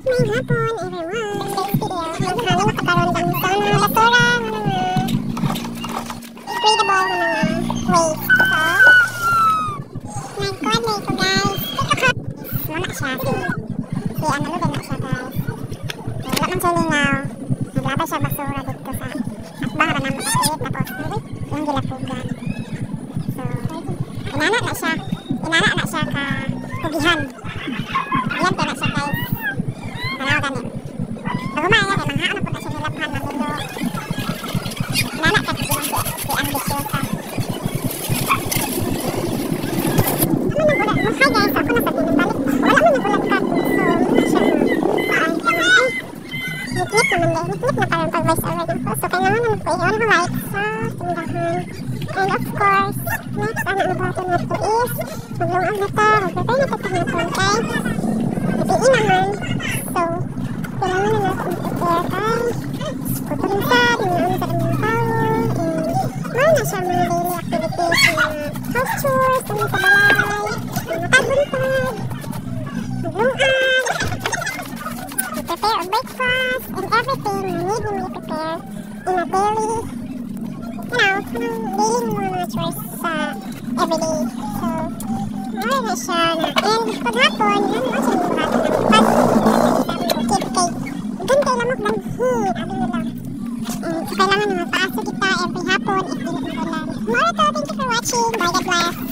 May hapon, everyone. Today's video, maghalo na kaparon kami sa mga basura, mga degradable, mga waste. So, nag-coordinate ko guys. Wala siya, si ano na siya guys. Wala man siya lingaw. Naglabay siya basura dito sa atbang na makakit. Tapos, yung gilapugan. So, inana na siya ka hugihan. Yan pa na siya guys. Tanaw ganit. Pag umaya kay manghaan po na siya nilaphan na nilo. Inana ka si ambisyosa. Ano na gulat? Hi guys, ako na sa balik. Wala man nagulat ka. So, muna siya ay kanang nitnit naman din. Nitnit na parang pag voice over din po. So, kailangan naman po i-on the light sa tindahan. And of course, next, ang natin na ito is maglungan na ito. Mag-prepare na ito sa mga kontay. Natiin naman. So, kailangan na natin prepare kay puto rin sa dinaan sa kanyang towel. And mahal na siya mga daily activities. Mga house chores, kami sa balay, mga pagbuntag, maglungan, prepare a breakfast, and everything you need to prepare in a daily, daily mga chores sa everyday. So, mahal na siya na. And paghapon, yan mo siya yung bata ng pag-keep kay gantay lamok ng heat. Ano nila. So, kailangan na magpaasa kita every hapon if di na magulan. Tomorrow to, thank you for watching. Bye, God bless.